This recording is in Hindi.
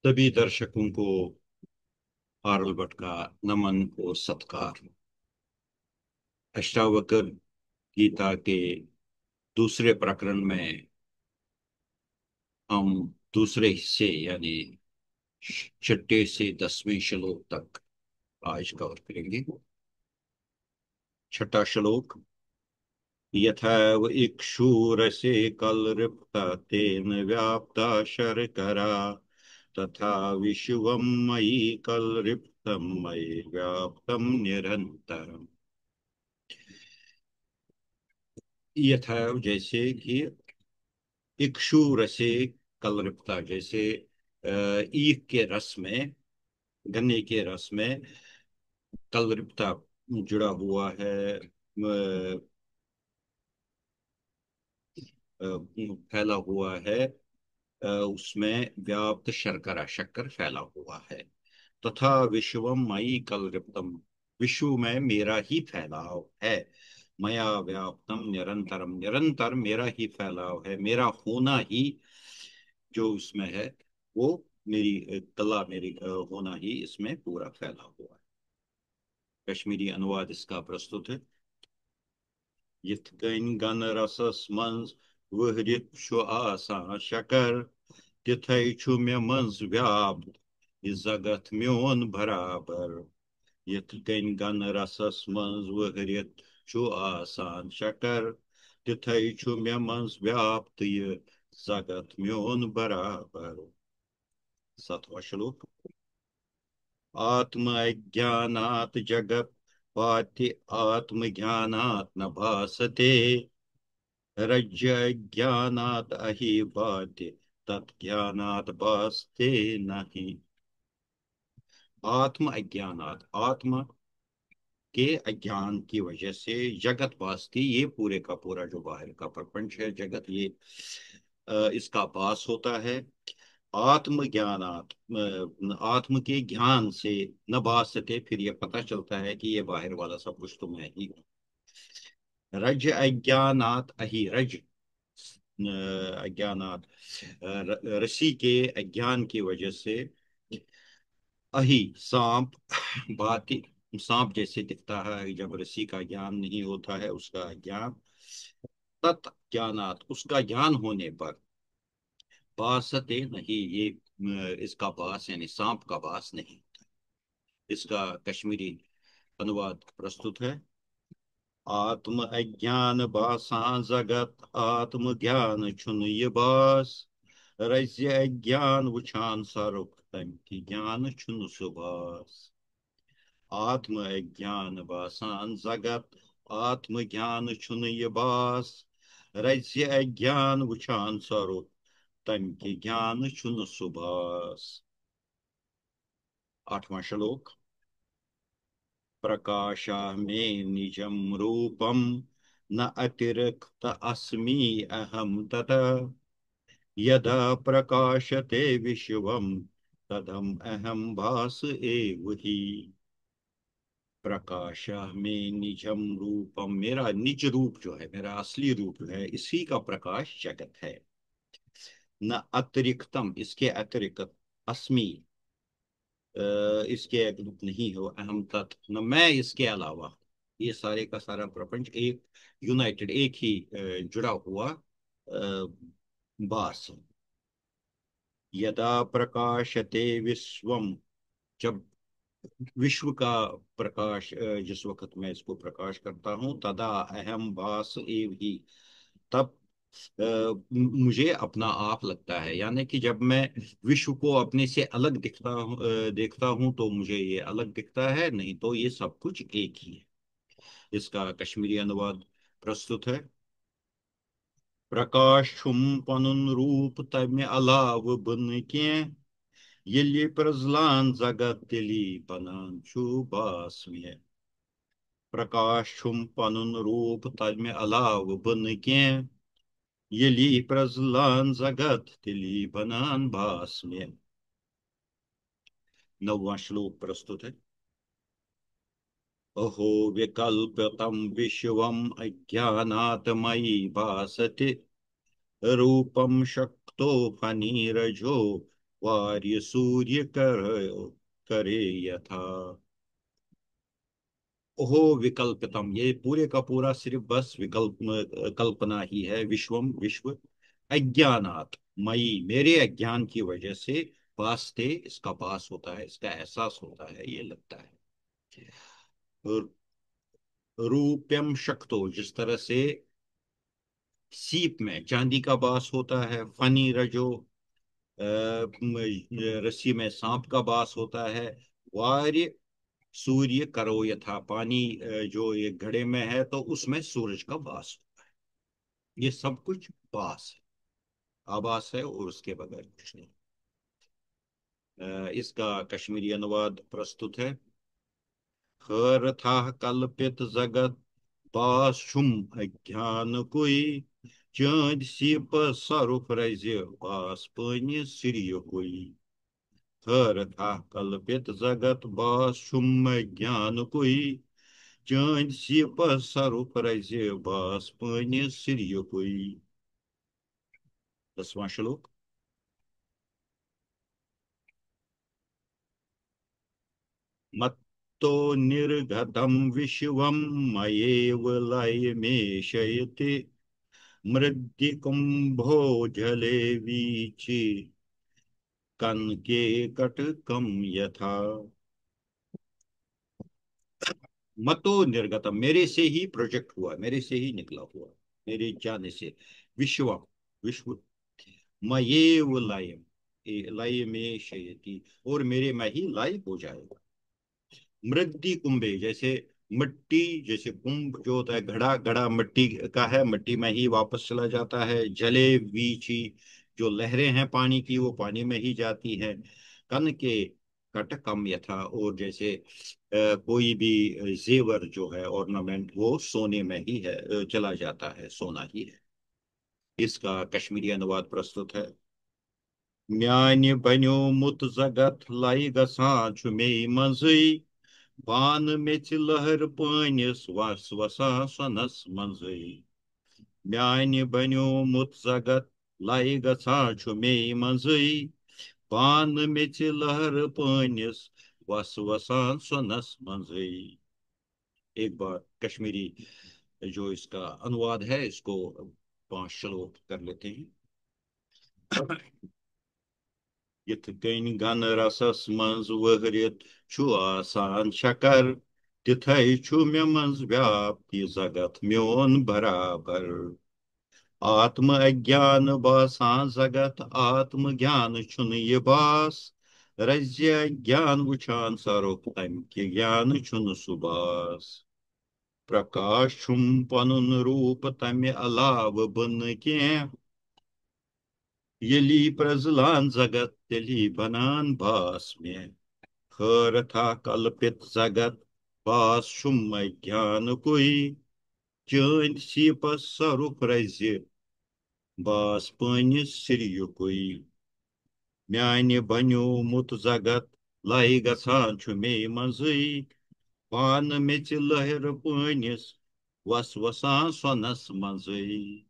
सभी दर्शकों को आर्ल भट्ट का नमन और सत्कार। अष्टावक्र गीता के दूसरे प्रकरण में हम दूसरे हिस्से यानी छठे से 10वें श्लोक तक आज कवर करेंगे। छठा श्लोक। यथैव इक्षुरसे कलृप्ता तेन व्याप्ता शर्करा तथा विश्वं मयि कलृप्तं मयि व्याप्तं निरन्तरम्। यथैव जैसे कि इक्षु रसे कलृप्ता जैसे ईख के रस में, गन्ने के रस में कलृप्ता जुड़ा हुआ है, फैला हुआ है। उसमें व्याप्त शर्करा शक्कर फैला हुआ है। तथा विश्वम मयि कलृप्तम, विश्व में मेरा ही फैलाव है। मया व्याप्तम निरंतरम, निरंतर मेरा ही फैलाव है, मेरा होना ही जो उसमें है वो मेरी कला, मेरी होना ही इसमें पूरा फैला हुआ है। कश्मीरी अनुवाद इसका प्रस्तुत है। यथ गन रसस मंज वहरित शु आसा शकर तिथै छु मे मंज व्याप्त यह जगत म्योन बराबर। यथ गन रसस मंज वहरित शु आसान शकर तिथै छु मे मंज व्याप्त यह जगत म्योन बराबर। सातवां श्लोक। आत्म अज्ञानात् जगत पाति आत्मज्ञानात् न भासते रज्य ज्ञानात् अहि भाति तत्ज्ञानात् भासते नहीं। आत्म अज्ञानात्, आत्मा के अज्ञान की वजह से जगत भासती, ये पूरे का पूरा जो बाहर का प्रपंच है जगत, ये इसका भास होता है। आत्मज्ञानात्, आत्म के ज्ञान से न भासते, फिर ये पता चलता है कि ये बाहर वाला सब कुछ तो मैं ही हूँ। रज अज्ञानात् अहि, रज अज्ञानात्, ऋषि के अज्ञान की वजह से अहि सांप भांति, सांप जैसे दिखता है जब ऋषि का ज्ञान नहीं होता है, उसका ज्ञान। तत् ज्ञानात्, उसका ज्ञान होने पर भासते नहीं, ये इसका भास यानी सांप का भास नहीं। इसका कश्मीरी अनुवाद प्रस्तुत है। आत्म अज्ञान बासा जगत आत्म ज्ञान छुन ये बास रज्य अज्ञान वुछान सारुक तंकी ज्ञान छुन सुबास। आत्म अज्ञान बासान जगत आत्म ज्ञान छुन ये बास रज्य अज्ञान वुछान सारुक तंकी ज्ञान छुन सुबास। आठवां श्लोक। प्रकाशा में निजम रूपम न अतिरिक्त अस्मि अहम तथा यदा प्रकाशते विश्वम तदम अहम भास एव ही। प्रकाशा में निजम रूपम, मेरा निज रूप जो है, मेरा असली रूप है, इसी का प्रकाश जगत है। न अतिरिक्तम, इसके अतिरिक्त, अस्मि, इसके अतिरिक्त नहीं हो, अहम तत्, न मैं इसके अलावा। ये सारे का सारा प्रपंच एक यूनाइटेड, एक ही जुड़ा हुआ बास है। यदा प्रकाशते विश्वम, जब विश्व का प्रकाश, जिस वक्त मैं इसको प्रकाश करता हूं, तदा अहम भास एव ही, तब मुझे अपना आप लगता है। यानी कि जब मैं विश्व को अपने से अलग दिखता हूँ, देखता हूं, तो मुझे ये अलग दिखता है, नहीं तो ये सब कुछ एक ही है। इसका कश्मीरी अनुवाद प्रस्तुत है। प्रकाश छुम पनुन रूप तमें अलाव बन के ये प्रजलान जगत तिली बनान छु बास में। प्रकाश छुम पनुन रूप तमें अलाव बन के ये प्रजलान जगत तिली बनान बास में। नौवां श्लोक प्रस्तुत है। अहो विकल्पितम विश्वम अज्ञानात् मयि भासते रूपम शक्तो फनीरजो वार्य सूर्य कर करे यथा। ओहो विकल्पितम, ये पूरे का पूरा सिर्फ बस विकल्प कल्पना ही है। विश्वम विश्व, अज्ञानात मई मेरे अज्ञान की वजह से, वास्ते इसका पास होता है, इसका एहसास होता है, ये लगता है। और रूप्यम शक्तो, जिस तरह से सीप में चांदी का बास होता है, फनी रजो रस्सी में सांप का बास होता है, वार्य सूर्य करो यथा पानी जो ये घड़े में है तो उसमें सूरज का बास होता है। ये सब कुछ बास है, आभास है, और उसके बगैर कुछ नहीं। इसका कश्मीरी अनुवाद प्रस्तुत है। खर था कल्पित जगत बाशुम अज्ञान कोई, चांद सी पर सरुफ रज बास पानी सिरिय कोई। खर था कल्पित जगत बाशुम ज्ञान कोई, चांद सी पर सरुफ रज बास पानी सिरिय कोई। 10वां श्लोक। मत्तो निर्गतम विश्वम मयेव लयमेशयति, मृद्दिकुम्भो जले वीचि कनके कटकम यथा। मतो निर्गतम, मेरे से ही प्रोजेक्ट हुआ, मेरे से ही निकला हुआ, मेरे जाने से। विश्वम, विश्व, मयेव लयम, लय में शयति, और मेरे में ही लय हो जाएगा। मृद्धि कुंभे, जैसे मिट्टी, जैसे कुंभ जो होता है घड़ा, घड़ा मिट्टी का है, मिट्टी में ही वापस चला जाता है। जले वीची, जो लहरें हैं पानी की वो पानी में ही जाती हैं। कन के कटकम यथा, और जैसे कोई भी जेवर जो है ऑर्नामेंट, वो सोने में ही है, चला जाता है, सोना ही है। इसका कश्मीरी अनुवाद प्रस्तुत है। म्यान्य बन्यो मुत जगत लाई गसा छुमे मंजई, बान में लहर पानिस वस वसा सनस मंजई। म्यान्य बन्यो मुत जगत लाई गसा छुमे मंजई, बान में लहर पानिस वस वसा सनस मंजई। एक बार कश्मीरी जो इसका अनुवाद है, इसको 5 श्लोक कर लेते हैं। यथ कन गन रसस मंज वहरित छु आसान शकर, तिथै छु मे मंज व्याप्ति जगत म्योन बराबर। आत्म अज्ञान बासान जगत आत्म ज्ञान छुन ये बास, रज्य ज्ञान वुचान सरुप तम के ज्ञान छुन सुबास। प्रकाश छुम पनुन रूप तमे अलाव बन के, यली प्रजलान जगत तेली बनान भास में। खर था कल्पित जगत बास शुम ज्ञान कोई, चांद सीपस सरुफ रज बास पानिस सिरिय कोई। म्यान्य बन्यो मुत जगत लाई गसान छु मे मंजई, पान में लहर पानिस वस वसान सनस मंजई।